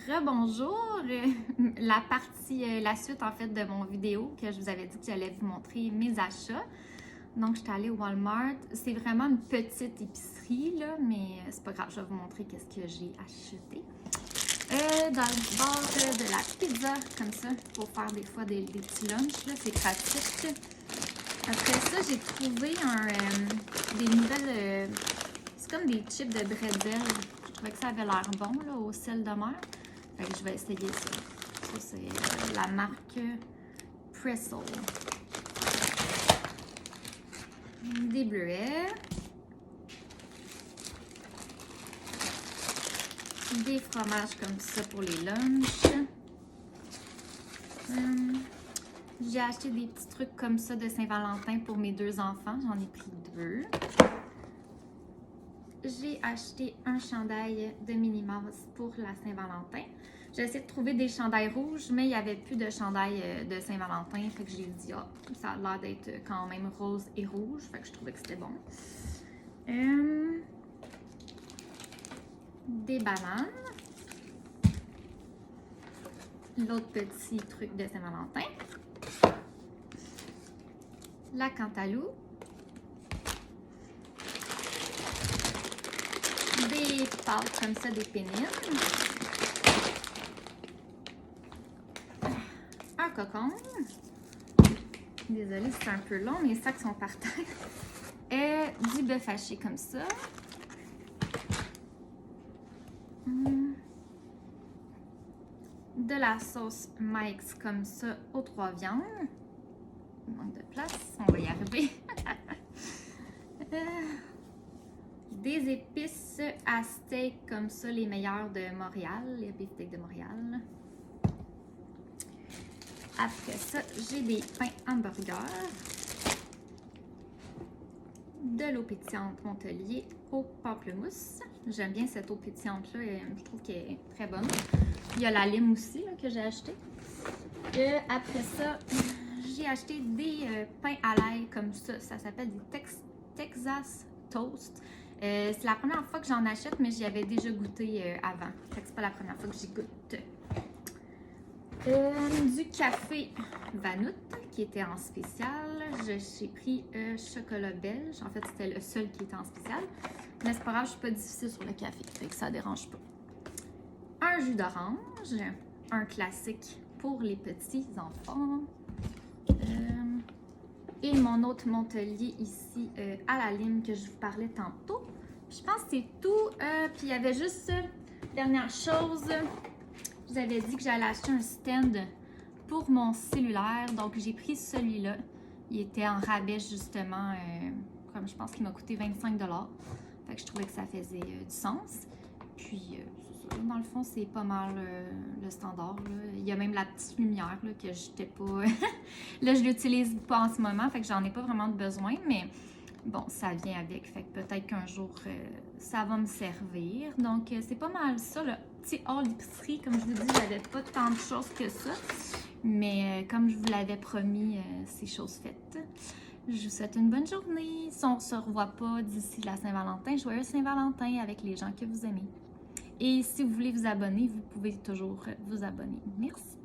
Rebonjour! La suite en fait de mon vidéo que je vous avais dit que j'allais vous montrer mes achats. Donc, j'étais allée au Walmart. C'est vraiment une petite épicerie, là, mais c'est pas grave, je vais vous montrer qu'est-ce que j'ai acheté. Dans le bord de la pizza, comme ça, pour faire des fois des petits lunchs, là, c'est pratique. Après ça, j'ai trouvé des nouvelles... c'est comme des chips de bretzel. Je trouvais que ça avait l'air bon, là, au sel de mer. Fait que je vais essayer ça. Ça, c'est la marque Pretzel. Des bleuets. Des fromages comme ça pour les lunchs. J'ai acheté des petits trucs comme ça de Saint-Valentin pour mes deux enfants. J'en ai pris deux. J'ai acheté un chandail de Minnie Mouse pour la Saint-Valentin. J'ai essayé de trouver des chandails rouges, mais il n'y avait plus de chandail de Saint-Valentin. Fait que j'ai dit, ah, ça a l'air d'être quand même rose et rouge. Fait que je trouvais que c'était bon. Des bananes. L'autre petit truc de Saint-Valentin. La cantaloupe. Des pâtes comme ça, des pénines. Un cocon. Désolée, c'est un peu long, mes sacs sont par terre. Du bœuf haché comme ça. De la sauce Mike's comme ça aux 3 viandes. Il manque de place, on va y arriver. Des épices à steak comme ça, les meilleurs de Montréal, les beefsteaks de Montréal. Après ça, j'ai des pains hamburgers. De l'eau pétillante Montelier au pamplemousse. J'aime bien cette eau pétillante-là, je trouve qu'elle est très bonne. Il y a la lime aussi là, que j'ai acheté. Après ça, j'ai acheté des pains à l'ail comme ça. Ça s'appelle des Texas Toast. C'est la première fois que j'en achète, mais j'y avais déjà goûté avant. Fait que c'est pas la première fois que j'y goûte. Du café Vanout qui était en spécial. J'ai pris chocolat belge. En fait, c'était le seul qui était en spécial. Mais c'est pas grave, je suis pas difficile sur le café. Fait que ça dérange pas. Un jus d'orange. Un classique pour les petits enfants. Et mon autre Montelier ici à la lime que je vous parlais tantôt. Je pense que c'est tout. Puis il y avait juste dernière chose. Je vous avais dit que j'allais acheter un stand pour mon cellulaire. Donc j'ai pris celui-là. Il était en rabais justement. Comme je pense qu'il m'a coûté 25 $. Fait que je trouvais que ça faisait du sens. Puis dans le fond, c'est pas mal le standard. Là. Il y a même la petite lumière là, que j'étais pas... là, je l'utilise pas en ce moment, fait que j'en ai pas vraiment de besoin, mais bon, ça vient avec. Fait que peut-être qu'un jour, ça va me servir. Donc, c'est pas mal ça, le petit haul d'épicerie. Comme je vous dis, j'avais pas tant de choses que ça. Mais comme je vous l'avais promis, c'est chose faite. Je vous souhaite une bonne journée. Si on se revoit pas d'ici la Saint-Valentin, joyeux Saint-Valentin avec les gens que vous aimez. Et si vous voulez vous abonner, vous pouvez toujours vous abonner. Merci!